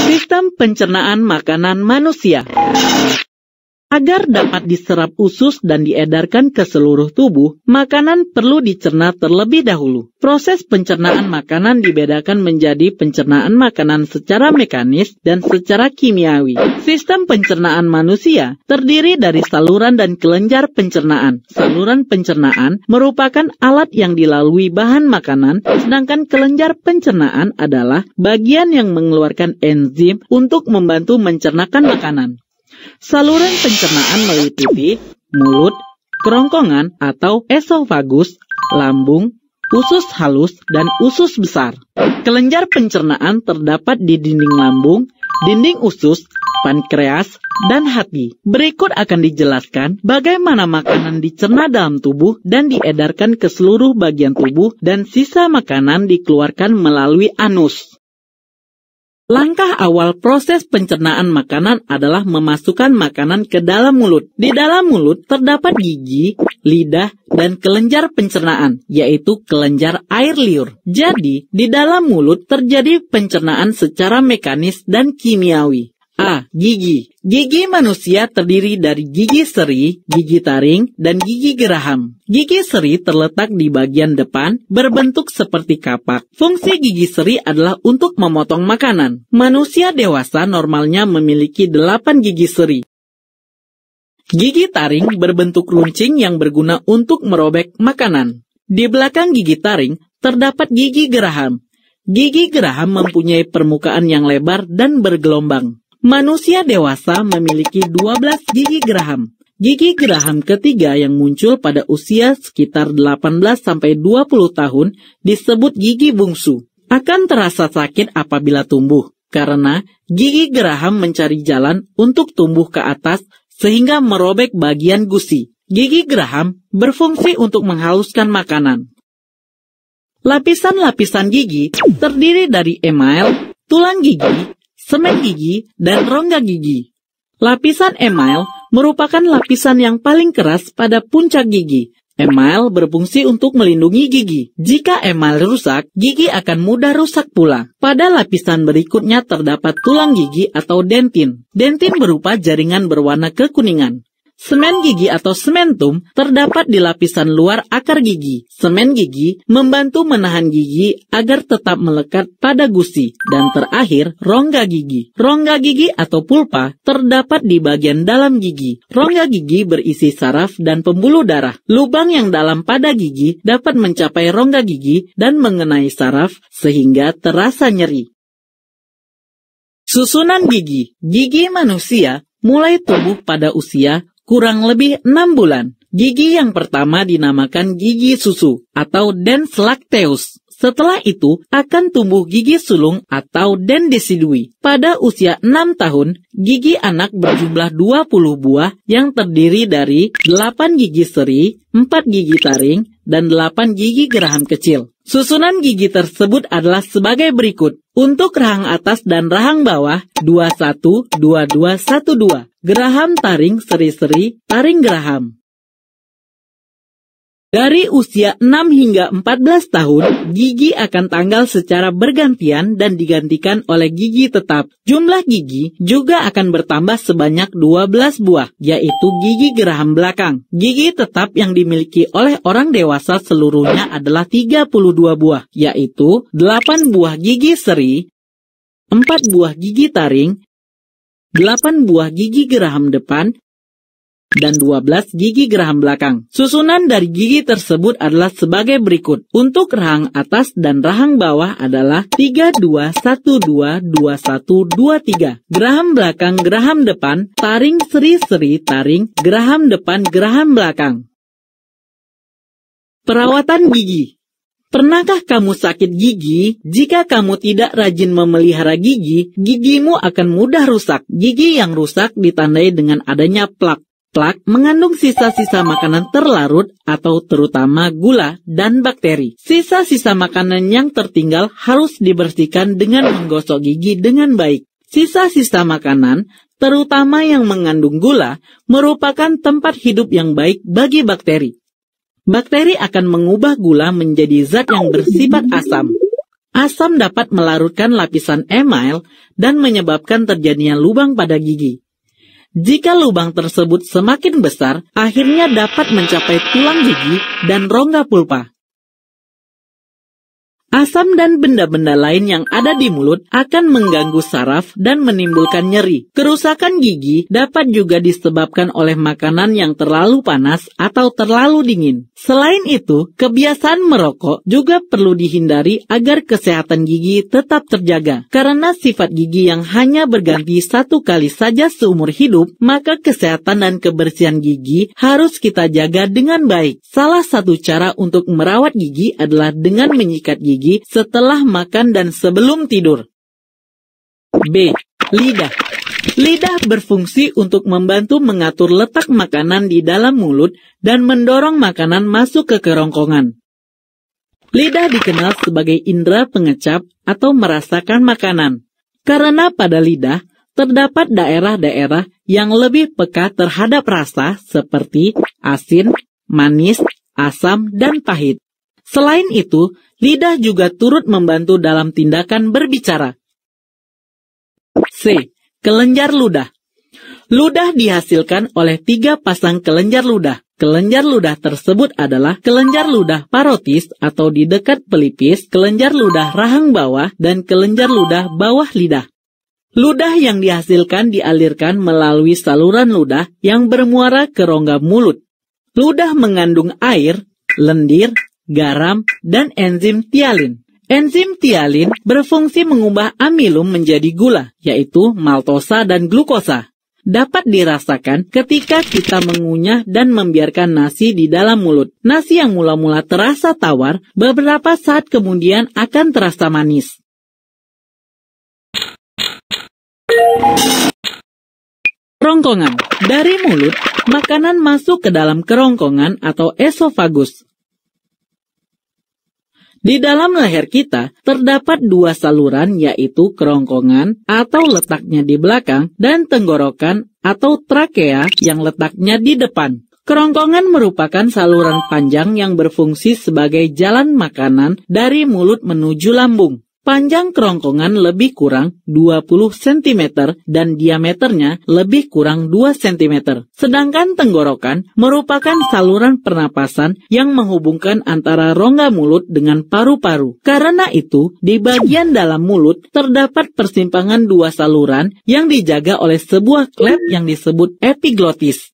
Sistem pencernaan makanan manusia. Agar dapat diserap usus dan diedarkan ke seluruh tubuh, makanan perlu dicerna terlebih dahulu. Proses pencernaan makanan dibedakan menjadi pencernaan makanan secara mekanis dan secara kimiawi. Sistem pencernaan manusia terdiri dari saluran dan kelenjar pencernaan. Saluran pencernaan merupakan alat yang dilalui bahan makanan, sedangkan kelenjar pencernaan adalah bagian yang mengeluarkan enzim untuk membantu mencernakan makanan. Saluran pencernaan meliputi mulut, kerongkongan atau esofagus, lambung, usus halus, dan usus besar. Kelenjar pencernaan terdapat di dinding lambung, dinding usus, pankreas, dan hati. Berikut akan dijelaskan bagaimana makanan dicerna dalam tubuh dan diedarkan ke seluruh bagian tubuh dan sisa makanan dikeluarkan melalui anus. Langkah awal proses pencernaan makanan adalah memasukkan makanan ke dalam mulut. Di dalam mulut terdapat gigi, lidah, dan kelenjar pencernaan, yaitu kelenjar air liur. Jadi, di dalam mulut terjadi pencernaan secara mekanis dan kimiawi. A. Gigi. Gigi manusia terdiri dari gigi seri, gigi taring, dan gigi geraham. Gigi seri terletak di bagian depan, berbentuk seperti kapak. Fungsi gigi seri adalah untuk memotong makanan. Manusia dewasa normalnya memiliki 8 gigi seri. Gigi taring berbentuk runcing yang berguna untuk merobek makanan. Di belakang gigi taring terdapat gigi geraham. Gigi geraham mempunyai permukaan yang lebar dan bergelombang. Manusia dewasa memiliki 12 gigi geraham. Gigi geraham ketiga yang muncul pada usia sekitar 18-20 tahun disebut gigi bungsu. Akan terasa sakit apabila tumbuh, karena gigi geraham mencari jalan untuk tumbuh ke atas sehingga merobek bagian gusi. Gigi geraham berfungsi untuk menghaluskan makanan. Lapisan-lapisan gigi terdiri dari email, tulang gigi, semen gigi, dan rongga gigi. Lapisan email merupakan lapisan yang paling keras pada puncak gigi. Email berfungsi untuk melindungi gigi. Jika email rusak, gigi akan mudah rusak pula. Pada lapisan berikutnya terdapat tulang gigi atau dentin. Dentin berupa jaringan berwarna kekuningan. Semen gigi atau sementum terdapat di lapisan luar akar gigi. Semen gigi membantu menahan gigi agar tetap melekat pada gusi. Dan terakhir, rongga gigi. Rongga gigi atau pulpa terdapat di bagian dalam gigi. Rongga gigi berisi saraf dan pembuluh darah. Lubang yang dalam pada gigi dapat mencapai rongga gigi dan mengenai saraf sehingga terasa nyeri. Susunan gigi. Gigi manusia mulai tumbuh pada usia kurang lebih 6 bulan. Gigi yang pertama dinamakan gigi susu atau dens lacteus. Setelah itu akan tumbuh gigi sulung atau dens decidui. Pada usia 6 tahun, gigi anak berjumlah 20 buah yang terdiri dari 8 gigi seri, 4 gigi taring, dan 8 gigi geraham kecil. Susunan gigi tersebut adalah sebagai berikut. Untuk rahang atas dan rahang bawah, 21, 22, 12. Geraham taring seri-seri, taring geraham. Dari usia 6 hingga 14 tahun, gigi akan tanggal secara bergantian dan digantikan oleh gigi tetap. Jumlah gigi juga akan bertambah sebanyak 12 buah, yaitu gigi geraham belakang. Gigi tetap yang dimiliki oleh orang dewasa seluruhnya adalah 32 buah, yaitu 8 buah gigi seri, 4 buah gigi taring, 8 buah gigi geraham depan, dan 12 gigi geraham belakang. Susunan dari gigi tersebut adalah sebagai berikut. Untuk rahang atas dan rahang bawah adalah 32, 12, 21, 23. Geraham belakang, geraham depan, taring seri-seri, taring, geraham depan, geraham belakang. Perawatan gigi. Pernahkah kamu sakit gigi? Jika kamu tidak rajin memelihara gigi, gigimu akan mudah rusak. Gigi yang rusak ditandai dengan adanya plak. Plak mengandung sisa-sisa makanan terlarut atau terutama gula dan bakteri. Sisa-sisa makanan yang tertinggal harus dibersihkan dengan menggosok gigi dengan baik. Sisa-sisa makanan, terutama yang mengandung gula, merupakan tempat hidup yang baik bagi bakteri. Bakteri akan mengubah gula menjadi zat yang bersifat asam. Asam dapat melarutkan lapisan email dan menyebabkan terjadinya lubang pada gigi. Jika lubang tersebut semakin besar, akhirnya dapat mencapai tulang gigi dan rongga pulpa. Asam dan benda-benda lain yang ada di mulut akan mengganggu saraf dan menimbulkan nyeri. Kerusakan gigi dapat juga disebabkan oleh makanan yang terlalu panas atau terlalu dingin. Selain itu, kebiasaan merokok juga perlu dihindari agar kesehatan gigi tetap terjaga. Karena sifat gigi yang hanya berganti satu kali saja seumur hidup, maka kesehatan dan kebersihan gigi harus kita jaga dengan baik. Salah satu cara untuk merawat gigi adalah dengan menyikat gigi setelah makan dan sebelum tidur. B. Lidah. Lidah berfungsi untuk membantu mengatur letak makanan di dalam mulut dan mendorong makanan masuk ke kerongkongan. Lidah dikenal sebagai indera pengecap atau merasakan makanan. Karena pada lidah terdapat daerah-daerah yang lebih peka terhadap rasa seperti asin, manis, asam, dan pahit. Selain itu, lidah juga turut membantu dalam tindakan berbicara. C. Kelenjar ludah. Ludah dihasilkan oleh 3 pasang kelenjar ludah. Kelenjar ludah tersebut adalah kelenjar ludah parotis atau di dekat pelipis, kelenjar ludah rahang bawah, dan kelenjar ludah bawah lidah. Ludah yang dihasilkan dialirkan melalui saluran ludah yang bermuara ke rongga mulut. Ludah mengandung air, lendir, garam, dan enzim tialin. Enzim tialin berfungsi mengubah amilum menjadi gula, yaitu maltosa dan glukosa. Dapat dirasakan ketika kita mengunyah dan membiarkan nasi di dalam mulut. Nasi yang mula-mula terasa tawar, beberapa saat kemudian akan terasa manis. Kerongkongan. Dari mulut, makanan masuk ke dalam kerongkongan atau esofagus. Di dalam leher kita, terdapat 2 saluran yaitu kerongkongan atau letaknya di belakang dan tenggorokan atau trakea yang letaknya di depan. Kerongkongan merupakan saluran panjang yang berfungsi sebagai jalan makanan dari mulut menuju lambung. Panjang kerongkongan lebih kurang 20 cm dan diameternya lebih kurang 2 cm. Sedangkan tenggorokan merupakan saluran pernapasan yang menghubungkan antara rongga mulut dengan paru-paru. Karena itu, di bagian dalam mulut terdapat persimpangan 2 saluran yang dijaga oleh sebuah klep yang disebut epiglotis.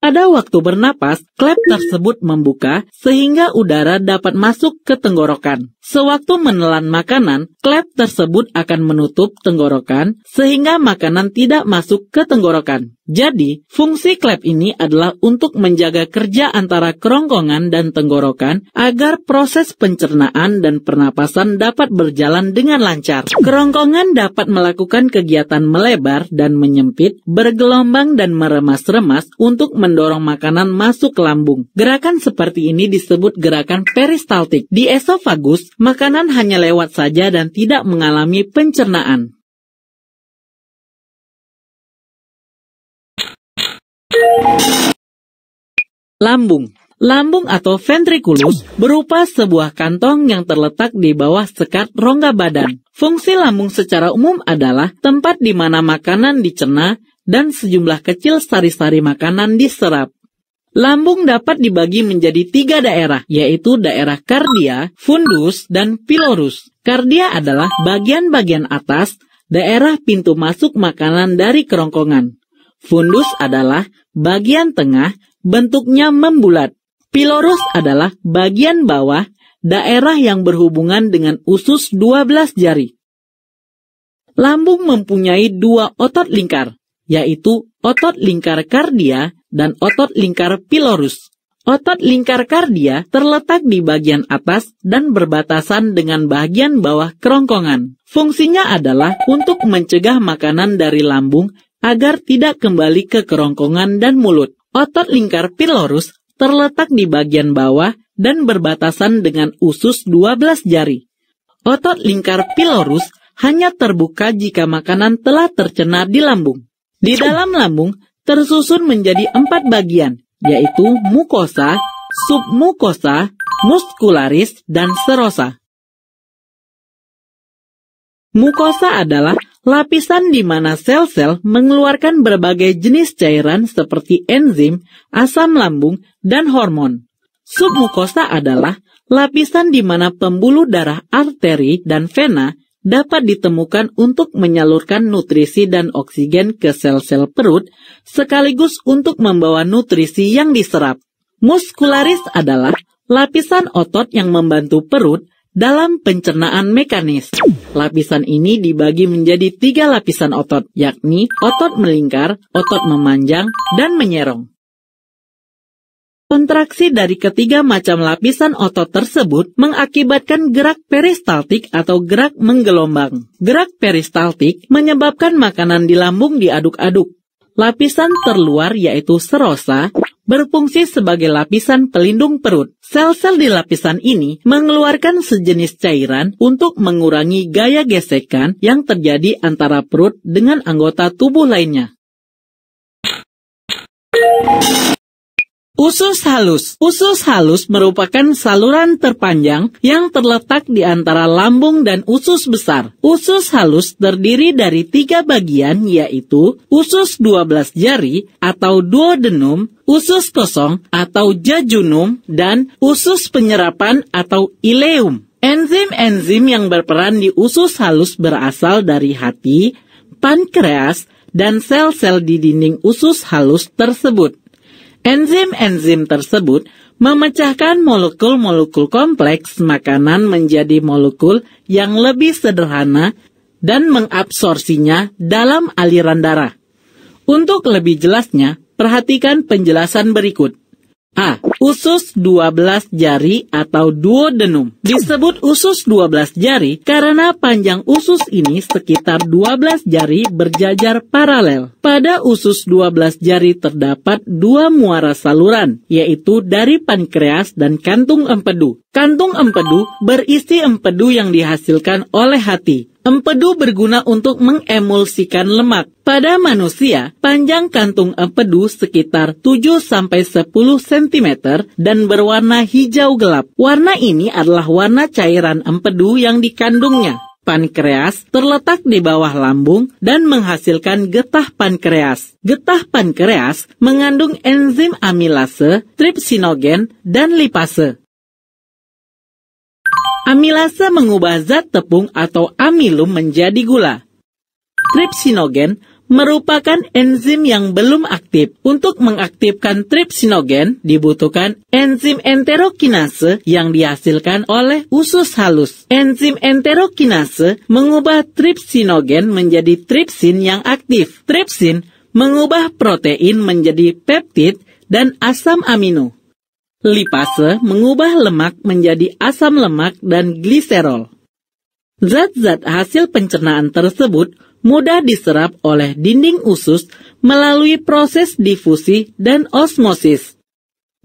Pada waktu bernapas, klep tersebut membuka sehingga udara dapat masuk ke tenggorokan. Sewaktu menelan makanan, klep tersebut akan menutup tenggorokan sehingga makanan tidak masuk ke tenggorokan. Jadi, fungsi klep ini adalah untuk menjaga kerja antara kerongkongan dan tenggorokan agar proses pencernaan dan pernapasan dapat berjalan dengan lancar. Kerongkongan dapat melakukan kegiatan melebar dan menyempit, bergelombang dan meremas-remas untuk mendorong makanan masuk ke lambung. Gerakan seperti ini disebut gerakan peristaltik. Di esofagus, makanan hanya lewat saja dan tidak mengalami pencernaan. Lambung. Lambung atau ventriculus berupa sebuah kantong yang terletak di bawah sekat rongga badan. Fungsi lambung secara umum adalah tempat di mana makanan dicerna dan sejumlah kecil sari-sari makanan diserap. Lambung dapat dibagi menjadi 3 daerah, yaitu daerah kardia, fundus, dan pilorus. Kardia adalah bagian-bagian atas, daerah pintu masuk makanan dari kerongkongan. Fundus adalah bagian tengah, bentuknya membulat. Pilorus adalah bagian bawah, daerah yang berhubungan dengan usus 12 jari. Lambung mempunyai 2 otot lingkar, yaitu otot lingkar kardia dan otot lingkar pilorus. Otot lingkar kardia terletak di bagian atas dan berbatasan dengan bagian bawah kerongkongan. Fungsinya adalah untuk mencegah makanan dari lambung agar tidak kembali ke kerongkongan dan mulut. Otot lingkar pilorus terletak di bagian bawah dan berbatasan dengan usus 12 jari. Otot lingkar pilorus hanya terbuka jika makanan telah tercerna di lambung. Di dalam lambung tersusun menjadi 4 bagian, yaitu mukosa, submukosa, muskularis, dan serosa. Mukosa adalah lapisan di mana sel-sel mengeluarkan berbagai jenis cairan seperti enzim, asam lambung, dan hormon. Submukosa adalah lapisan di mana pembuluh darah arteri dan vena dapat ditemukan untuk menyalurkan nutrisi dan oksigen ke sel-sel perut, sekaligus untuk membawa nutrisi yang diserap. Muskularis adalah lapisan otot yang membantu perut dalam pencernaan mekanis. Lapisan ini dibagi menjadi 3 lapisan otot, yakni otot melingkar, otot memanjang, dan menyerong. Kontraksi dari ketiga macam lapisan otot tersebut mengakibatkan gerak peristaltik atau gerak menggelombang. Gerak peristaltik menyebabkan makanan di lambung diaduk-aduk. Lapisan terluar yaitu serosa berfungsi sebagai lapisan pelindung perut. Sel-sel di lapisan ini mengeluarkan sejenis cairan untuk mengurangi gaya gesekan yang terjadi antara perut dengan anggota tubuh lainnya. Usus halus. Usus halus merupakan saluran terpanjang yang terletak di antara lambung dan usus besar. Usus halus terdiri dari 3 bagian, yaitu usus 12 jari atau duodenum, usus kosong atau jejunum, dan usus penyerapan atau ileum. Enzim-enzim yang berperan di usus halus berasal dari hati, pankreas, dan sel-sel di dinding usus halus tersebut. Enzim-enzim tersebut memecahkan molekul-molekul kompleks makanan menjadi molekul yang lebih sederhana dan mengabsorpsinya dalam aliran darah. Untuk lebih jelasnya, perhatikan penjelasan berikut. A. Usus 12 jari atau duodenum. Disebut usus 12 jari karena panjang usus ini sekitar 12 jari berjajar paralel. Pada usus 12 jari terdapat 2 muara saluran, yaitu dari pankreas dan kantung empedu. Kantung empedu berisi empedu yang dihasilkan oleh hati. Empedu berguna untuk mengemulsikan lemak. Pada manusia, panjang kantung empedu sekitar 7-10 cm dan berwarna hijau gelap. Warna ini adalah warna cairan empedu yang dikandungnya. Pankreas terletak di bawah lambung dan menghasilkan getah pankreas. Getah pankreas mengandung enzim amilase, tripsinogen, dan lipase. Amilase mengubah zat tepung atau amilum menjadi gula. Tripsinogen merupakan enzim yang belum aktif. Untuk mengaktifkan tripsinogen dibutuhkan enzim enterokinase yang dihasilkan oleh usus halus. Enzim enterokinase mengubah tripsinogen menjadi tripsin yang aktif. Tripsin mengubah protein menjadi peptid dan asam amino. Lipase mengubah lemak menjadi asam lemak dan gliserol. Zat-zat hasil pencernaan tersebut mudah diserap oleh dinding usus melalui proses difusi dan osmosis.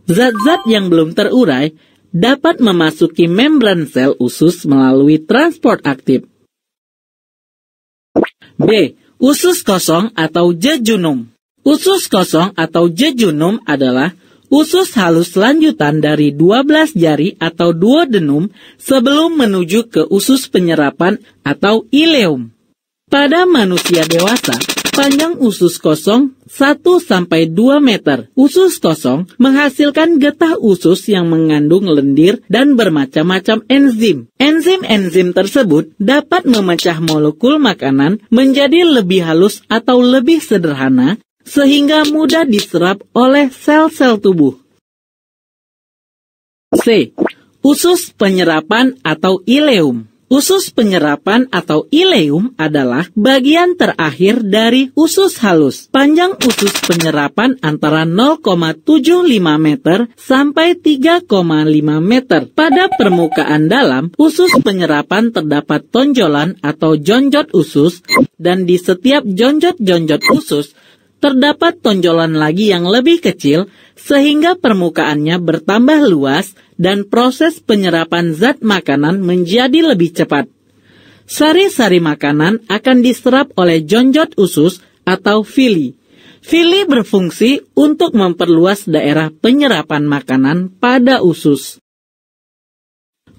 Zat-zat yang belum terurai dapat memasuki membran sel usus melalui transport aktif. B. Usus kosong atau jejunum. Usus kosong atau jejunum adalah usus halus lanjutan dari 12 jari atau duodenum sebelum menuju ke usus penyerapan atau ileum. Pada manusia dewasa, panjang usus kosong 1-2 meter. Usus kosong menghasilkan getah usus yang mengandung lendir dan bermacam-macam enzim. Enzim-enzim tersebut dapat memecah molekul makanan menjadi lebih halus atau lebih sederhana, sehingga mudah diserap oleh sel-sel tubuh. C. Usus penyerapan atau ileum. Usus penyerapan atau ileum adalah bagian terakhir dari usus halus. Panjang usus penyerapan antara 0,75 meter sampai 3,5 meter. Pada permukaan dalam, usus penyerapan terdapat tonjolan atau jonjot usus, dan di setiap jonjot-jonjot usus terdapat tonjolan lagi yang lebih kecil sehingga permukaannya bertambah luas dan proses penyerapan zat makanan menjadi lebih cepat. Sari-sari makanan akan diserap oleh jonjot usus atau villi. Villi berfungsi untuk memperluas daerah penyerapan makanan pada usus.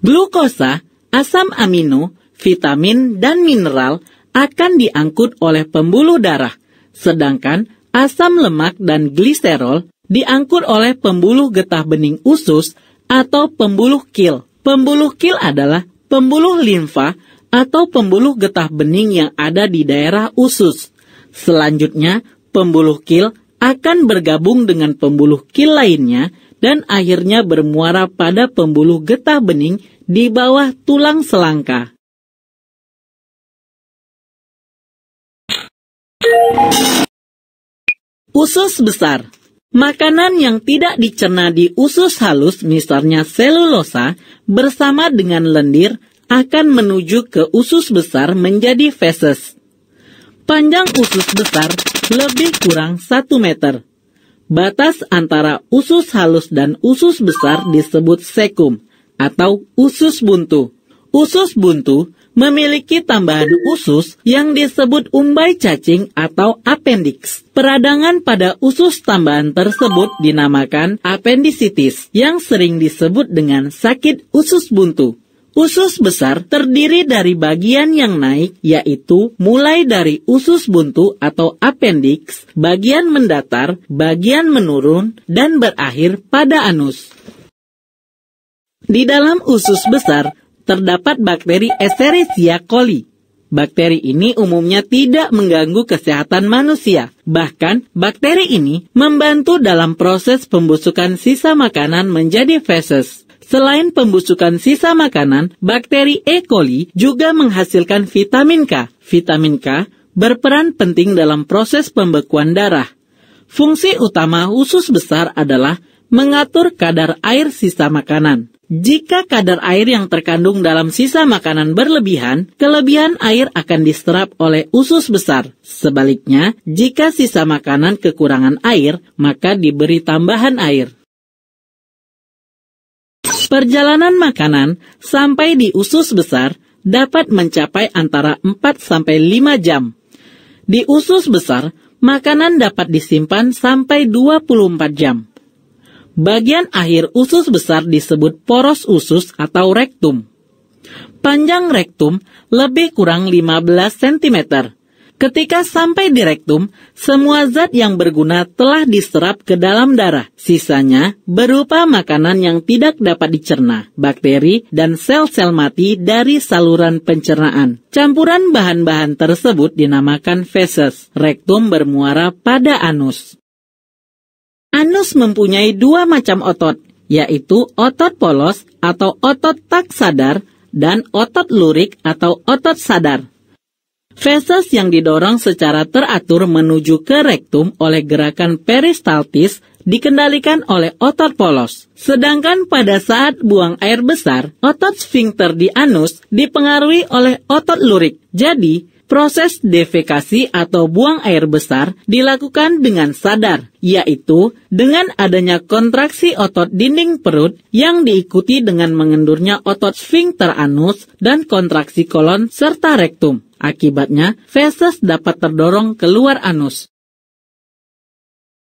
Glukosa, asam amino, vitamin, dan mineral akan diangkut oleh pembuluh darah, sedangkan asam lemak dan gliserol diangkut oleh pembuluh getah bening usus atau pembuluh kil. Pembuluh kil adalah pembuluh limfa atau pembuluh getah bening yang ada di daerah usus. Selanjutnya, pembuluh kil akan bergabung dengan pembuluh kil lainnya dan akhirnya bermuara pada pembuluh getah bening di bawah tulang selangka. Usus besar. Makanan yang tidak dicerna di usus halus, misalnya selulosa, bersama dengan lendir, akan menuju ke usus besar menjadi feses. Panjang usus besar lebih kurang 1 meter. Batas antara usus halus dan usus besar disebut sekum atau usus buntu. Usus buntu memiliki tambahan usus yang disebut umbai cacing atau appendix. Peradangan pada usus tambahan tersebut dinamakan appendicitis yang sering disebut dengan sakit usus buntu. Usus besar terdiri dari bagian yang naik, yaitu mulai dari usus buntu atau appendix, bagian mendatar, bagian menurun, dan berakhir pada anus. Di dalam usus besar terdapat bakteri Escherichia coli. Bakteri ini umumnya tidak mengganggu kesehatan manusia. Bahkan, bakteri ini membantu dalam proses pembusukan sisa makanan menjadi feses. Selain pembusukan sisa makanan, bakteri E. coli juga menghasilkan vitamin K. Vitamin K berperan penting dalam proses pembekuan darah. Fungsi utama usus besar adalah mengatur kadar air sisa makanan. Jika kadar air yang terkandung dalam sisa makanan berlebihan, kelebihan air akan diserap oleh usus besar. Sebaliknya, jika sisa makanan kekurangan air, maka diberi tambahan air. Perjalanan makanan sampai di usus besar dapat mencapai antara 4-5 jam. Di usus besar, makanan dapat disimpan sampai 24 jam. Bagian akhir usus besar disebut poros usus atau rektum. Panjang rektum lebih kurang 15 cm. Ketika sampai di rektum, semua zat yang berguna telah diserap ke dalam darah. Sisanya berupa makanan yang tidak dapat dicerna, bakteri, dan sel-sel mati dari saluran pencernaan. Campuran bahan-bahan tersebut dinamakan feses. Rektum bermuara pada anus. Anus mempunyai 2 macam otot, yaitu otot polos atau otot tak sadar dan otot lurik atau otot sadar. Feses yang didorong secara teratur menuju ke rektum oleh gerakan peristaltis dikendalikan oleh otot polos. Sedangkan pada saat buang air besar, otot sfinkter di anus dipengaruhi oleh otot lurik. Jadi, proses defekasi atau buang air besar dilakukan dengan sadar, yaitu dengan adanya kontraksi otot dinding perut yang diikuti dengan mengendurnya otot sfinkter anus dan kontraksi kolon serta rektum. Akibatnya, feses dapat terdorong keluar anus.